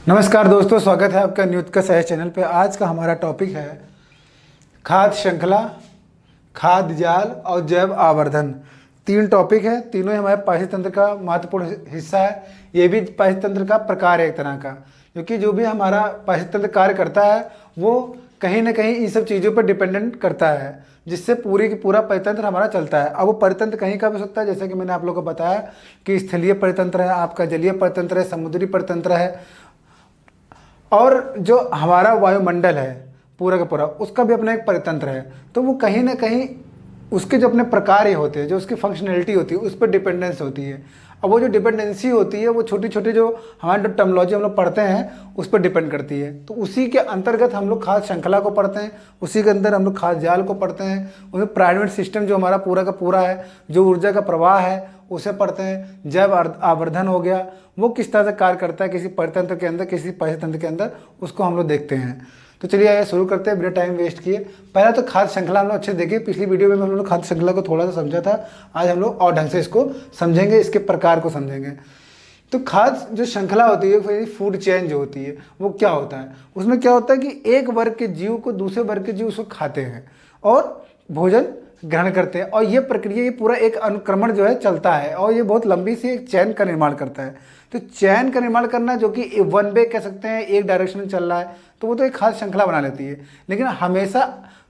नमस्कार दोस्तों, स्वागत है आपका न्यूज का सहज चैनल पे। आज का हमारा टॉपिक है खाद्य श्रृंखला, खाद्य जाल और जैव आवर्धन। तीन टॉपिक है, तीनों ही हमारे पाचन तंत्र का महत्वपूर्ण हिस्सा है। ये भी पाचन तंत्र का प्रकार है एक तरह का, क्योंकि जो भी हमारा पाचन तंत्र कार्य करता है वो कहीं ना कहीं इन सब चीज़ों पर डिपेंडेंट करता है, जिससे पूरी की पूरा परितंत्र हमारा चलता है। अब वो परितंत्र कहीं का भी हो सकता है, जैसे कि मैंने आप लोगों को बताया कि स्थलीय परितंत्र है, आपका जलीय परितंत्र है, समुद्री परितंत्र है, और जो हमारा वायुमंडल है पूरा का पूरा, उसका भी अपना एक परितंत्र है। तो वो कहीं ना कहीं उसके जो अपने प्रकार होते हैं, जो उसकी फंक्शनैलिटी होती है, उस पर डिपेंडेंस होती है। अब वो जो डिपेंडेंसी होती है वो छोटी छोटी जो हमारे जो टर्मोलॉजी हम लोग पढ़ते हैं उस पर डिपेंड करती है। तो उसी के अंतर्गत हम लोग खाद्य श्रृंखला को पढ़ते हैं, उसी के अंदर हम लोग खाद्य जाल को पढ़ते हैं, उसमें प्राइमेट सिस्टम जो हमारा पूरा का पूरा है, जो ऊर्जा का प्रवाह है उसे पढ़ते हैं। जैव आवर्धन हो गया, वो किस तरह से कार्य करता है किसी परितंत्र के अंदर, किसी पाचन तंत्र के अंदर, उसको हम लोग देखते हैं। तो चलिए आइए शुरू करते हैं बिना टाइम वेस्ट किए। पहला तो खाद्य श्रृंखला हम लोग अच्छे देखें। पिछली वीडियो में हम लोग खाद्य श्रृंखला को थोड़ा सा समझा था, आज हम लोग और ढंग से इसको समझेंगे, इसके प्रकार को समझेंगे। तो खाद्य जो श्रृंखला होती है, फूड चेन जो होती है, वो क्या होता है? उसमें क्या होता है कि एक वर्ग के जीव को दूसरे वर्ग के जीव उसको खाते हैं और भोजन ग्रहण करते हैं, और ये प्रक्रिया, ये पूरा एक अनुक्रमण जो है चलता है, और ये बहुत लंबी सी एक चैन का निर्माण करता है। तो चैन का निर्माण करना, जो कि वन वे कह सकते हैं, एक डायरेक्शन में चल रहा है, तो वो तो एक खाद्य श्रृंखला बना लेती है। लेकिन हमेशा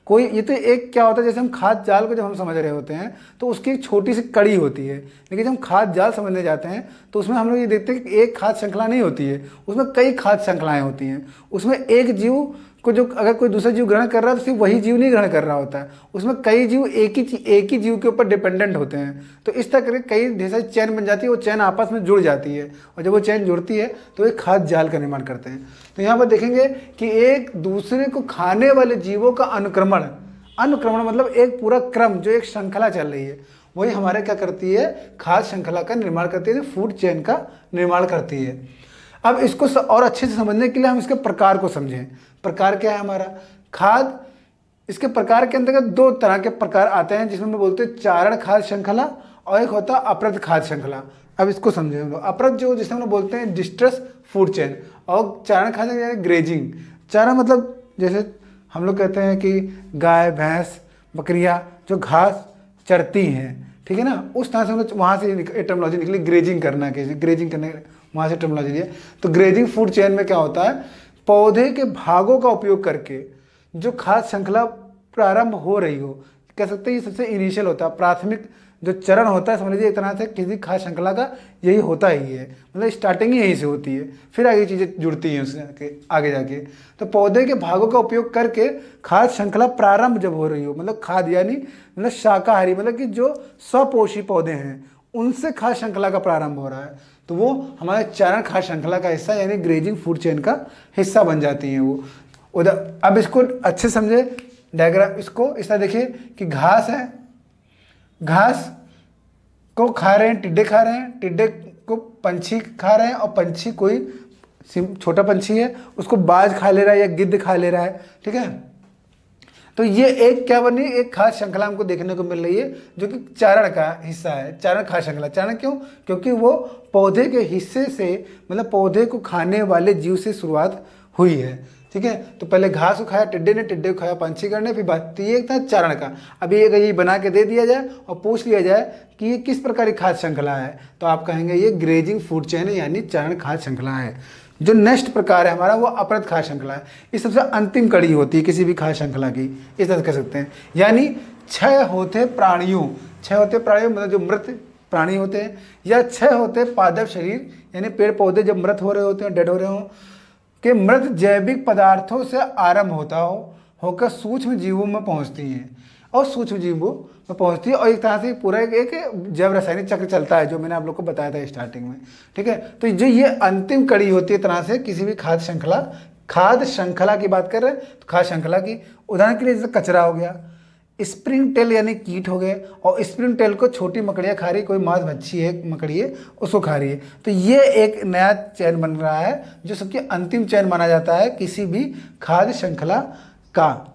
कोई, ये तो एक क्या होता है, जैसे हम खाद्य जाल को जब हम समझ रहे होते हैं तो उसकी एक छोटी सी कड़ी होती है। लेकिन जब हम खाद्य जाल समझने जाते हैं तो उसमें हम लोग ये देखते हैं कि एक खाद्य श्रृंखला नहीं होती है, उसमें कई खाद्य श्रृंखलाएं होती हैं। उसमें एक जीव को जो अगर कोई दूसरा जीव ग्रहण कर रहा है तो सिर्फ वही जीव नहीं ग्रहण कर रहा होता है, उसमें कई जीव एक ही जीव के ऊपर डिपेंडेंट होते हैं। तो इस तरह करके कई ढेर सारी चैन बन जाती है, वो चैन आपस में जुड़ जाती है, और जब वो चैन जुड़ती है तो एक खाद्य जाल का निर्माण करते हैं। तो यहाँ पर देखेंगे कि एक दूसरे को खाने वाले जीवों का अनुक्रमण, अनुक्रमण मतलब एक पूरा क्रम, जो एक श्रृंखला चल रही है, वही हमारे क्या करती है, खाद्य श्रृंखला का निर्माण करती है, फूड चेन का निर्माण करती है। अब इसको और अच्छे से समझने के लिए हम इसके प्रकार को समझें। प्रकार क्या है हमारा खाद्य? इसके प्रकार के अंतर्गत दो तरह के प्रकार आते हैं, जिसमें हम बोलते हैं चारण खाद्य श्रृंखला, और एक होता है अपृत खाद्य श्रृंखला। अब इसको समझें हम लोग। अपृत जो, जिसे हम लोग बोलते हैं डिस्ट्रेस फूड चेन, और चारण खाद्य यानी ग्रेजिंग। चारण मतलब जैसे हम लोग कहते हैं कि गाय भैंस बकरियां जो घास चरती हैं, ठीक है ना, उस तरह से हम लोग वहाँ से टर्मोलॉजी निकली ग्रेजिंग करना, कैसे ग्रेजिंग करने, वहाँ से टर्मोलॉजी लिया। तो ग्रेजिंग फूड चेन में क्या होता है, पौधे के भागों का उपयोग करके जो खाद्य श्रृंखला प्रारंभ हो रही हो, कह सकते हैं ये सबसे इनिशियल होता है, प्राथमिक जो चरण होता है, समझ लीजिए एक तरह से किसी खाद्य श्रृंखला का यही होता ही है, मतलब स्टार्टिंग ही यहीं से होती है, फिर आगे चीज़ें जुड़ती हैं उसके आगे जाके। तो पौधे के भागों का उपयोग करके खाद्य श्रृंखला प्रारंभ जब हो रही हो, मतलब खाद्य यानी मतलब शाकाहारी, मतलब कि जो स्वपोषी पौधे हैं उनसे खाद्य श्रृंखला का प्रारंभ हो रहा है, तो वो हमारे चारण खाद्य श्रृंखला का हिस्सा यानी ग्रेजिंग फूड चेन का हिस्सा बन जाती हैं वो उधर। अब इसको अच्छे समझे डायग्राम, इसको इस तरह देखिए कि घास है, घास को खा रहे हैं टिड्डे, खा रहे हैं टिड्डे को पंछी खा रहे हैं, और पंछी कोई छोटा पंछी है उसको बाज खा ले रहा है या गिद्ध खा ले रहा है, ठीक है। तो ये एक क्या बनी, एक खाद्य श्रृंखला हमको देखने को मिल रही है, जो कि चारण का हिस्सा है, चारण खाद्य श्रृंखला। चारण क्यों? क्योंकि वो पौधे के हिस्से से, मतलब पौधे को खाने वाले जीव से शुरुआत हुई है, ठीक है। तो पहले घास को खाया टिड्डे ने, टिड्डे को खाया पंछी ने, फिर बात, तो ये था चारण का। अभी ये बना के दे दिया जाए और पूछ लिया जाए कि ये किस प्रकार की खाद्य श्रृंखला है, तो आप कहेंगे ये ग्रेजिंग फूड चेन है, यानी चारण खाद्य श्रृंखला है। जो नेक्स्ट प्रकार है हमारा वो अपृत खाद्य श्रृंखला है। ये सबसे अंतिम कड़ी होती है किसी भी खाद्य श्रृंखला की, इस तरह से कह सकते हैं। यानी क्षय होते प्राणियों, क्षय होते प्राणियों मतलब जो मृत प्राणी होते हैं, या क्षय होते पादप शरीर, यानी पेड़ पौधे जब मृत हो रहे होते हैं, डेड हो रहे हों, के मृत जैविक पदार्थों से आरंभ होता होकर सूक्ष्म जीवों में पहुंचती हैं, और सूक्ष्म जीवों में पहुंचती है, और एक तरह से पूरा एक जैव रासायनिक चक्र चलता है, जो मैंने आप लोग को बताया था स्टार्टिंग में, ठीक है। तो जो ये अंतिम कड़ी होती है तरह से किसी भी खाद्य श्रृंखला की बात कर रहे हैं, तो खाद्य श्रृंखला की उदाहरण के लिए जैसे कचरा हो गया, स्प्रिंग टेल यानी कीट हो गए, और स्प्रिंग टेल को छोटी मकड़ियाँ खा रही, कोई मांस मच्छी है मकड़ी है उसको खा रही है। तो ये एक नया चैन बन रहा है, जो सबसे अंतिम चैन माना जाता है किसी भी खाद्य श्रृंखला का।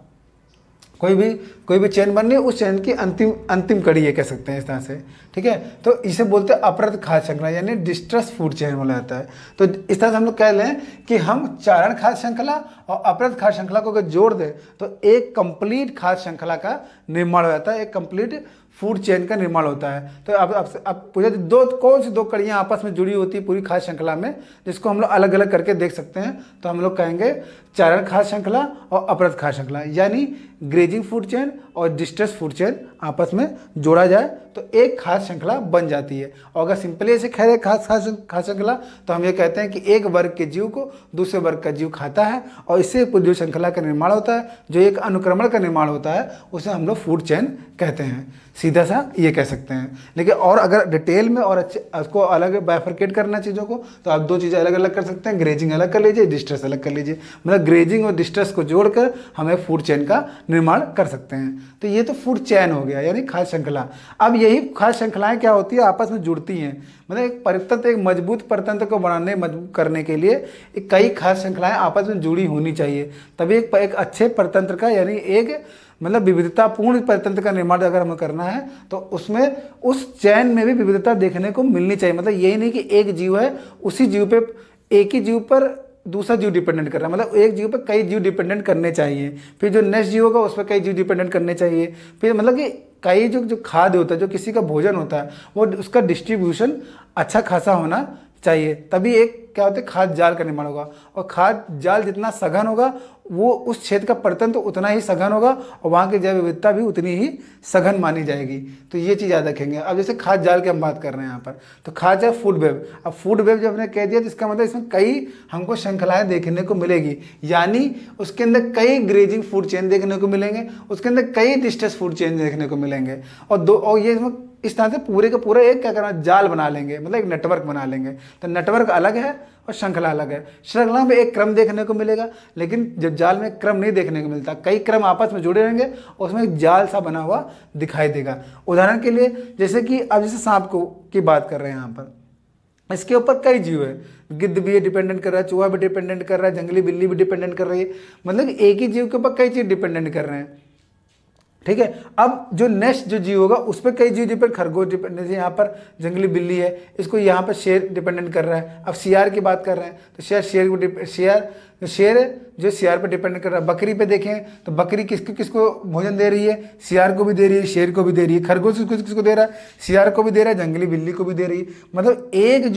कोई भी चेन बन रही है, उस चेन की अंतिम कड़ी ये कह सकते हैं इस तरह से, ठीक है। तो इसे बोलते हैं अपरद खाद्य श्रृंखला, यानी डिस्ट्रेस फूड चेन बोला जाता है। तो इस तरह से हम लोग कह लें कि हम चारण खाद्य श्रृंखला और अपरद खाद्य श्रृंखला को अगर जोड़ दें तो एक कंप्लीट खाद्य श्रृंखला का निर्माण हो जाता है, एक कंप्लीट फूड चेन का निर्माण होता है। तो अब पूछे कौन सी दो कड़ियाँ आपस में जुड़ी होती है पूरी खाद्य श्रृंखला में, जिसको हम लोग अलग अलग करके देख सकते हैं। तो हम लोग कहेंगे चारण खाद्य श्रृंखला और अपरद खाद्य श्रृंखला, यानी ग्रेजिंग फूड चेन और डिस्ट्रेस फूड चेन आपस में जोड़ा जाए तो एक खाद्य श्रृंखला बन जाती है। और अगर सिंपली ऐसे कह रहे खाद्य श्रृंखला, तो हम ये कहते हैं कि एक वर्ग के जीव को दूसरे वर्ग का जीव खाता है और इससे जो श्रृंखला का निर्माण होता है, जो एक अनुक्रमण का निर्माण होता है, उसे हम लोग फूड चेन कहते हैं। सीधा सा ये कह सकते हैं। लेकिन और अगर डिटेल में और अच्छे उसको अलग बाइफरकेट करना चीज़ों को, तो आप दो चीज़ें अलग अलग कर सकते हैं। ग्रेजिंग अलग कर लीजिए, डिस्ट्रेस अलग कर लीजिए। मतलब ग्रेजिंग और डिस्ट्रेस को जोड़कर हमें फूड चेन का निर्माण कर सकते हैं। तो ये तो फूड चेन हो गया, यानी खाद्य श्रृंखला। अब यही खाद्य श्रृंखलाएं क्या होती है, आपस में जुड़ती हैं। मतलब एक परितंत्र, एक मजबूत परितंत्र को बनाने मजबूत करने के लिए कई खाद्य श्रृंखलाएं आपस में जुड़ी होनी चाहिए, तभी एक अच्छे परितंत्र का, यानी एक मतलब विविधतापूर्ण परितंत्र का निर्माण अगर हमें करना है तो उसमें उस चैन में भी विविधता देखने को मिलनी चाहिए। मतलब यही नहीं कि एक जीव है, उसी जीव पे, एक ही जीव पर दूसरा जीव डिपेंडेंट कर रहा है। मतलब एक जीव पर कई जीव डिपेंडेंट करने चाहिए, फिर जो नेक्स्ट जीव होगा उस पर कई जीव डिपेंडेंट करने चाहिए। फिर मतलब कि कई जो खाद्य होता है, जो किसी का भोजन होता है, वो उसका डिस्ट्रीब्यूशन अच्छा खासा होना चाहिए, तभी एक क्या होता है खाद्य जाल का निर्माण होगा। और खाद्य जाल जितना सघन होगा, वो उस क्षेत्र का परितंत्र उतना ही सघन होगा और वहाँ की जैव विविधता भी उतनी ही सघन मानी जाएगी। तो ये चीज़ याद रखेंगे। अब जैसे खाद्य जाल की हम बात कर रहे हैं यहाँ पर, तो खाद्य जाल फूड वेब। अब फूड वेब जब हमने कह दिया तो इसका मतलब इसमें कई हमको श्रृंखलाएं देखने को मिलेगी, यानी उसके अंदर कई ग्रेजिंग फूड चेन देखने को मिलेंगे, उसके अंदर कई डिस्ट्रेस फूड चेन देखने को मिलेंगे। और ये इस तरह से पूरे का पूरा एक क्या करना, जाल बना लेंगे, मतलब एक नेटवर्क बना लेंगे। तो नेटवर्क अलग है और श्रृंखला अलग है। श्रृंखला में एक क्रम देखने को मिलेगा, लेकिन जब जाल में क्रम नहीं देखने को मिलता, कई क्रम आपस में जुड़े रहेंगे और उसमें एक जाल सा बना हुआ दिखाई देगा। उदाहरण के लिए जैसे कि अब जैसे सांप की बात कर रहे हैं यहाँ पर, इसके ऊपर कई जीव है, गिद्ध भी डिपेंडेंट कर रहा है, चूहा भी डिपेंडेंट कर रहा है, जंगली बिल्ली भी डिपेंडेंट कर रही है। मतलब एक ही जीव के ऊपर कई चीज डिपेंडेंट कर रहे हैं, ठीक है। अब जो नेक्स्ट जो जीव होगा उस पर कई जीव डिपेंड, खरगोश डिपेंड, जैसे यहाँ पर जंगली बिल्ली है, इसको यहाँ पर शेर डिपेंडेंट कर रहा है। अब शेर की बात कर रहे हैं तो शेर जो शेर पर डिपेंड कर रहा है। बकरी पे देखें तो बकरी किसको भोजन दे रही है, शेर को भी दे रही है, शेर को भी दे रही है। खरगोश किसको दे रहा है, शेर को भी दे रहा है, जंगली बिल्ली को भी दे रही है। मतलब एक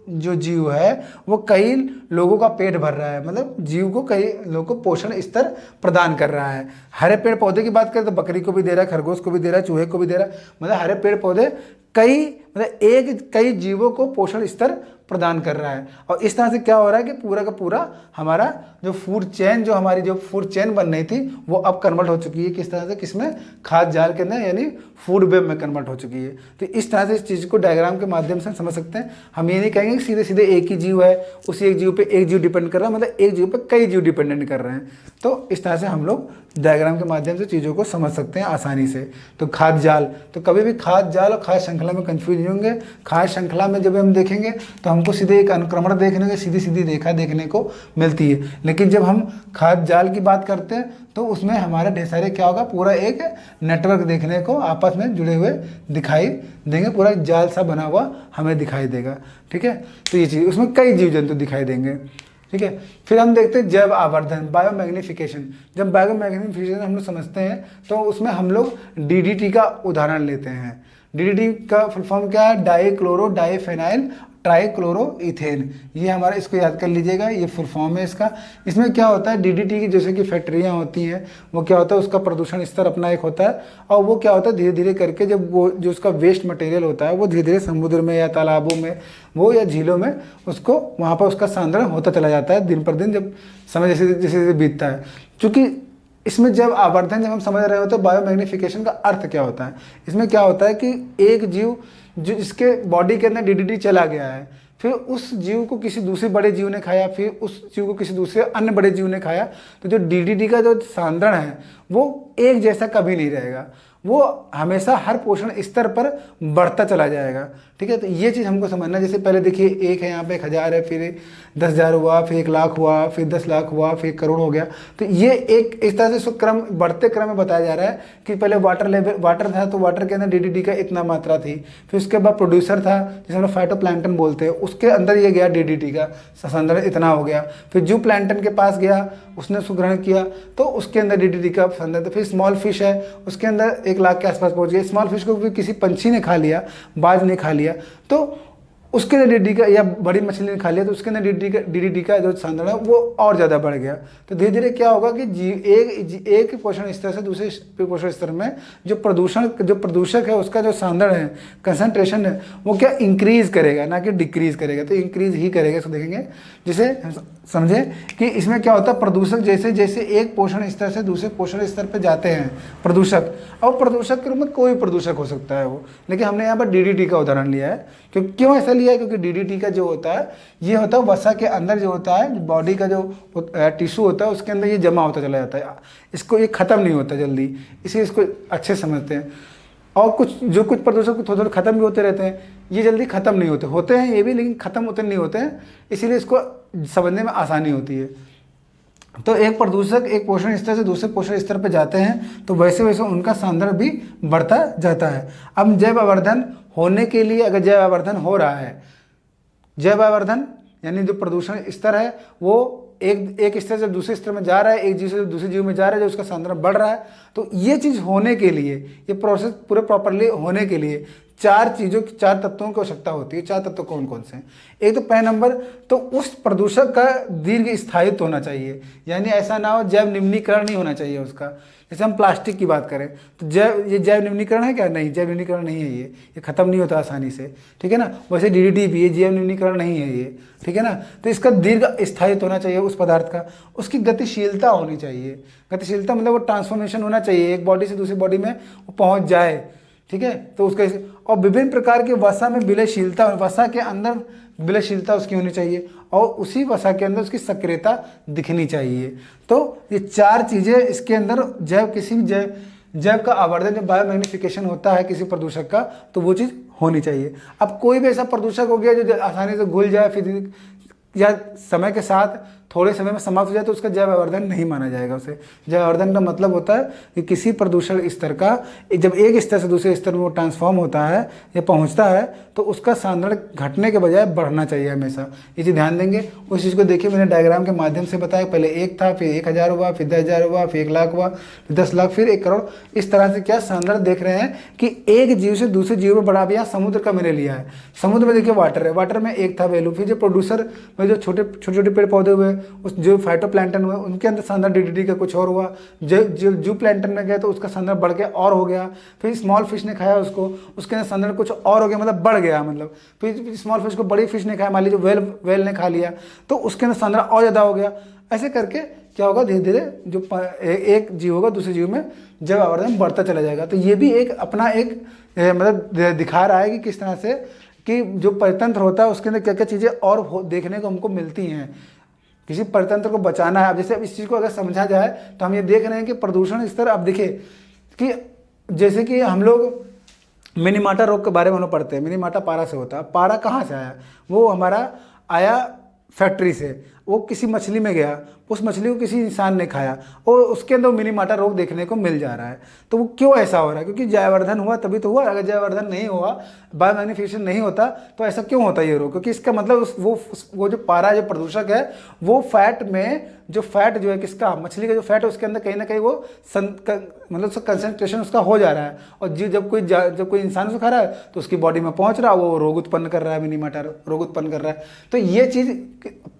जो जीव है वो कई लोगों का पेट भर रहा है, मतलब जीव को कई लोगों को पोषण स्तर प्रदान कर रहा है। हरे पेड़ पौधे की बात करें तो बकरी को भी दे रहा है, खरगोश को भी दे रहा है, चूहे को भी दे रहा है। मतलब हरे पेड़ पौधे कई जीवों को पोषण स्तर प्रदान कर रहा है। और इस तरह से क्या हो रहा है कि पूरा का पूरा हमारा जो फूड चेन, जो हमारी जो फूड चेन बन रही थी, वो अब कन्वर्ट हो चुकी है किस तरह से, किसमें, खाद्य जाल के अंदर, यानी फूड वेब में कन्वर्ट हो चुकी है। तो इस तरह से इस चीज़ को डायग्राम के माध्यम से समझ सकते हैं। हम ये नहीं कहेंगे कि सीधे सीधे एक ही जीव है, उसी एक जीव पे एक जीव डिपेंड कर रहा है, मतलब एक जीव पे कई जीव डिपेंडेंट कर रहे हैं। तो इस तरह से हम लोग डायग्राम के माध्यम से चीज़ों को समझ सकते हैं आसानी से। तो खाद्य जाल, तो कभी भी खाद्य जाल और खाद्य श्रृंखला में कंफ्यूज नहीं होंगे। खाद्य श्रृंखला में जब हम देखेंगे तो हमको सीधे एक अनुक्रमण देखने को, सीधी सीधी रेखा देखने को मिलती है। लेकिन जब हम खाद्य जाल की बात करते हैं तो उसमें हमारा ढेर सारे क्या होगा, पूरा एक नेटवर्क देखने को आपस में जुड़े हुए दिखाई देंगे, पूरा जाल सा बना हुआ हमें दिखाई देगा, ठीक है। तो ये चीज़, उसमें कई जीव जंतु दिखाई देंगे, ठीक है। फिर हम देखते हैं जैव आवर्धन, बायोमैग्निफिकेशन। जब बायोमैग्निफिकेशन हम लोग समझते हैं तो उसमें हम लोग DDT का उदाहरण लेते हैं। DDT का फुल फॉर्म क्या है, डाईक्लोरो डाईफेनाइल ट्राईक्लोरोइथेन। ये हमारा, इसको याद कर लीजिएगा, ये फुल फॉर्म है इसका। इसमें क्या होता है, DDT की जैसे कि फैक्ट्रियाँ होती हैं, वो क्या होता है, उसका प्रदूषण स्तर अपना एक होता है, और वो क्या होता है धीरे धीरे करके, जब वो जो उसका वेस्ट मटेरियल होता है वो धीरे धीरे समुद्र में या तालाबों में वो या झीलों में उसको वहाँ पर उसका सांद्रण होता चला जाता है दिन पर दिन, जब समय जैसे जैसे बीतता है। चूँकि इसमें जब आवर्धन, जब हम समझ रहे होते हैं बायोमैग्निफिकेशन का अर्थ क्या होता है, इसमें क्या होता है कि एक जीव जो जिसके बॉडी के अंदर DDT चला गया है, फिर उस जीव को किसी दूसरे बड़े जीव ने खाया, फिर उस जीव को किसी दूसरे अन्य बड़े जीव ने खाया, तो जो DDT का जो सांद्रण है वो एक जैसा कभी नहीं रहेगा, वो हमेशा हर पोषण स्तर पर बढ़ता चला जाएगा। ठीक है, तो ये चीज़ हमको समझना। जैसे पहले देखिए एक है, यहाँ पे 1000 है, फिर 10,000 हुआ, फिर 1,00,000 हुआ, फिर 10,00,000 हुआ, फिर 1 करोड़ हो गया। तो ये एक इस तरह से इसको क्रम, बढ़ते क्रम में बताया जा रहा है कि पहले वाटर लेवल, वाटर था तो वाटर के अंदर डीडीटी का इतना मात्रा थी, फिर उसके बाद प्रोड्यूसर था जिसे हम लोग फाइटोप्लैंक्टन बोलते हैं, उसके अंदर ये गया डीडीटी का संदर्भ इतना हो गया, फिर जू प्लैंक्टन के पास गया, उसने उसको ग्रहण किया तो उसके अंदर डीडीटी का संदर्भ, फिर स्मॉल फिश है उसके अंदर 1,00,000 के आसपास पहुंच गया। स्मॉल फिश को भी किसी पंछी ने खा लिया, बाज ने खा लिया, तो उसके अंदर डीडीटी का, या बड़ी मछली ने खा लिया तो उसके अंदर डीडीटी का जो सांद्रण है वो और ज़्यादा बढ़ गया। तो धीरे धीरे क्या होगा कि एक पोषण स्तर से दूसरे पोषण स्तर में जो प्रदूषक है उसका जो सांद्रण है, कंसंट्रेशन है, वो क्या इंक्रीज करेगा ना कि डिक्रीज करेगा। तो इंक्रीज ही करेगा, इसको देखेंगे। जिसे समझे कि इसमें क्या होता है, प्रदूषक जैसे जैसे एक पोषण स्तर से दूसरे पोषण स्तर पर जाते हैं प्रदूषक, और प्रदूषक के रूप में कोई प्रदूषक हो सकता है वो, लेकिन हमने यहाँ पर डीडीटी का उदाहरण लिया है। क्यों ऐसा लिया है? क्योंकि डीडीटी का जो होता है ये होता है वसा के अंदर जो होता है, बॉडी का जो टिश्यू होता है उसके अंदर ये जमा होता चला जाता है, इसको ये खत्म नहीं होता जल्दी, इसलिए इसको अच्छे समझते हैं। और कुछ प्रदूषक थोड़ा थोड़ा खत्म भी होते रहते हैं, ये जल्दी खत्म नहीं होते हैं ये भी, लेकिन खत्म होते नहीं होते हैं, इसीलिए इसको समझने में आसानी होती है। तो एक प्रदूषक एक पोषण स्तर से दूसरे पोषण स्तर पर जाते हैं तो वैसे वैसे उनका सांद्रण भी बढ़ता जाता है। अब जैव आवर्धन होने के लिए, अगर जैव आवर्धन हो रहा है, जैव आवर्धन यानी जो प्रदूषण स्तर है वो एक स्तर से दूसरे स्तर में जा रहा है, एक जीव से दूसरे जीव में जा रहा है, जो उसका सांद्रण बढ़ रहा है, तो ये चीज़ होने के लिए, ये प्रोसेस पूरे प्रॉपरली होने के लिए चार तत्वों की आवश्यकता होती है। 4 तत्व कौन कौन से हैं? एक तो पहले नंबर, तो उस प्रदूषक का दीर्घ स्थायित्व होना चाहिए, यानी ऐसा ना हो जैव निम्नीकरण नहीं होना चाहिए उसका। जैसे हम प्लास्टिक की बात करें तो ये जैव निम्नीकरण है क्या? नहीं, जैव निम्नीकरण नहीं है, ये खत्म नहीं होता आसानी से, ठीक है ना। वैसे डीडीटी भी, ये जैव निम्नीकरण नहीं है ये, ठीक है ना। तो इसका दीर्घ स्थायित्व होना चाहिए उस पदार्थ का। उसकी गतिशीलता होनी चाहिए, गतिशीलता मतलब वो ट्रांसफॉर्मेशन होना चाहिए, एक बॉडी से दूसरी बॉडी में वो पहुंच जाए, ठीक है। तो उसका, और विभिन्न प्रकार के वसा में विलयशीलता, वसा के अंदर विलयशीलता उसकी होनी चाहिए, और उसी वसा के अंदर उसकी सक्रियता दिखनी चाहिए। तो ये 4 चीज़ें इसके अंदर किसी भी जैव का आवर्धन, जब बायोमैग्निफिकेशन होता है किसी प्रदूषक का, तो वो चीज़ होनी चाहिए। अब कोई भी ऐसा प्रदूषक हो गया जो आसानी से घुल जाए, फिर या समय के साथ थोड़े समय में समाप्त हो जाए, तो उसका जैव आवर्धन नहीं माना जाएगा। उसे जैव आवर्धन का मतलब होता है कि किसी प्रदूषण स्तर का जब एक स्तर से दूसरे स्तर में वो ट्रांसफॉर्म होता है या पहुंचता है, तो उसका सांद्रण घटने के बजाय बढ़ना चाहिए हमेशा। ये चीज़ ध्यान देंगे। उस चीज़ को देखिए, मैंने डायग्राम के माध्यम से बताया। पहले 1 था, फिर 1,000 हुआ, फिर 10,000 हुआ, फिर 1,00,000 हुआ, फिर 10,00,000, फिर 1 करोड़। इस तरह से क्या सांद्रण देख रहे हैं कि एक जीव से दूसरे जीव में बढ़ा। यहाँ समुद्र का मैंने लिया है, समुद्र में देखिए वाटर है, वाटर में 1 था वैल्यू, फिर जो प्रोड्यूसर में जो छोटे छोटे पेड़ पौधे हुए, उस जो फाइटोप्लैंक्टन हुए उनके अंदर सांद्रण डीडीटी का कुछ और हुआ, जू प्लैंक्टन में गया तो उसका सांद्रण बढ़ गया और हो गया, फिर स्मॉल फिश ने खाया उसको, उसके अंदर सांद्रण कुछ और हो गया, मतलब बढ़ गया, मतलब फिर स्मॉल फिश को बड़ी फिश ने खाया, मान लीजिए वेल ने खा लिया, तो उसके अंदर सांद्रण और ज़्यादा हो गया। ऐसे करके क्या होगा, धीरे धीरे जो एक जीव होगा दूसरे जीव में जैव आवर्धन बढ़ता चला जाएगा। तो ये भी एक अपना एक मतलब दिखा रहा है कि किस तरह से कि जो परितंत्र होता है उसके अंदर क्या क्या चीज़ें और देखने को हमको मिलती हैं। किसी परितंत्र को बचाना है, अब जैसे अब इस चीज़ को अगर समझा जाए तो हम ये देख रहे हैं कि प्रदूषण स्तर, अब देखिए कि जैसे कि हम लोग मिनीमाटा रोग के बारे में हम लोग पढ़ते हैं। मिनीमाटा पारा से होता है। पारा कहाँ से आया? वो हमारा आया फैक्ट्री से, वो किसी मछली में गया, उस मछली को किसी इंसान ने खाया और उसके अंदर मिनीमाटा रोग देखने को मिल जा रहा है। तो वो क्यों ऐसा हो रहा है? क्योंकि जैववर्धन हुआ तभी तो हुआ। अगर जैववर्धन नहीं हुआ, बायोमैग्निफिकेशन नहीं होता, तो ऐसा क्यों होता ये रोग? क्योंकि इसका मतलब वो जो पारा जो प्रदूषक है, वो फैट में जो फैट जो है किसका, मछली का जो फैट है उसके अंदर कहीं ना कहीं वो मतलब उसका कंसंट्रेशन उसका हो जा रहा है, और जब कोई इंसान उसको खा रहा है तो उसकी बॉडी में पहुंच रहा है, वो रोग उत्पन्न कर रहा है, मिनीमाटा रोग उत्पन्न कर रहा है। तो ये चीज़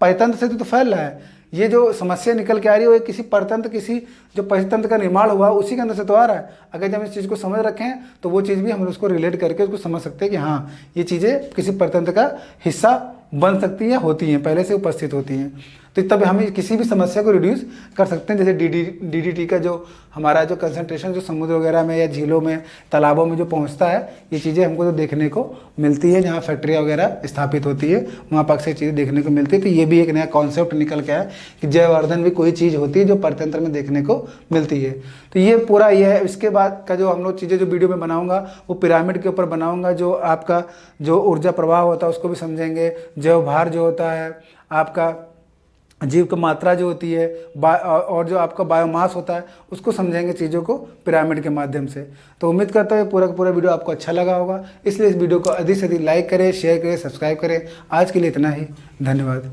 परितंत्र से तो फैल रहा है। ये जो समस्या निकल के आ रही है वो किसी परतंत्र, किसी जो परितंत्र का निर्माण हुआ उसी के अंदर से तो आ रहा है। अगर जब इस चीज़ को समझ रखें तो वो चीज़ भी हम उसको रिलेट करके उसको समझ सकते हैं कि हाँ, ये चीज़ें किसी परतंत्र का हिस्सा बन सकती हैं, होती हैं, पहले से उपस्थित होती हैं। तो तब हम किसी भी समस्या को रिड्यूस कर सकते हैं। जैसे डीडीटी का जो हमारा जो कंसंट्रेशन जो समुद्र वगैरह में या झीलों में तालाबों में जो पहुंचता है, ये चीज़ें हमको जो देखने को मिलती है, जहाँ फैक्ट्रियाँ वगैरह स्थापित होती है वहाँ पर अक्सर चीज़ें देखने को मिलती है। तो ये भी एक नया कॉन्सेप्ट निकल के आया कि जैववर्धन भी कोई चीज़ होती है जो परतंत्र में देखने को मिलती है। तो ये पूरा ये है। इसके बाद का जो हम लोग चीज़ें जो वीडियो में बनाऊंगा वो पिरामिड के ऊपर बनाऊंगा। जो आपका जो ऊर्जा प्रवाह होता है उसको भी समझेंगे, जैव भार जो होता है, आपका जीव की मात्रा जो होती है, और जो आपका बायोमास होता है उसको समझेंगे चीज़ों को पिरामिड के माध्यम से। तो उम्मीद करता हूँ पूरा का पूरा वीडियो आपको अच्छा लगा होगा, इसलिए इस वीडियो को अधिक से अधिक लाइक करें, शेयर करें, सब्सक्राइब करें। आज के लिए इतना ही, धन्यवाद।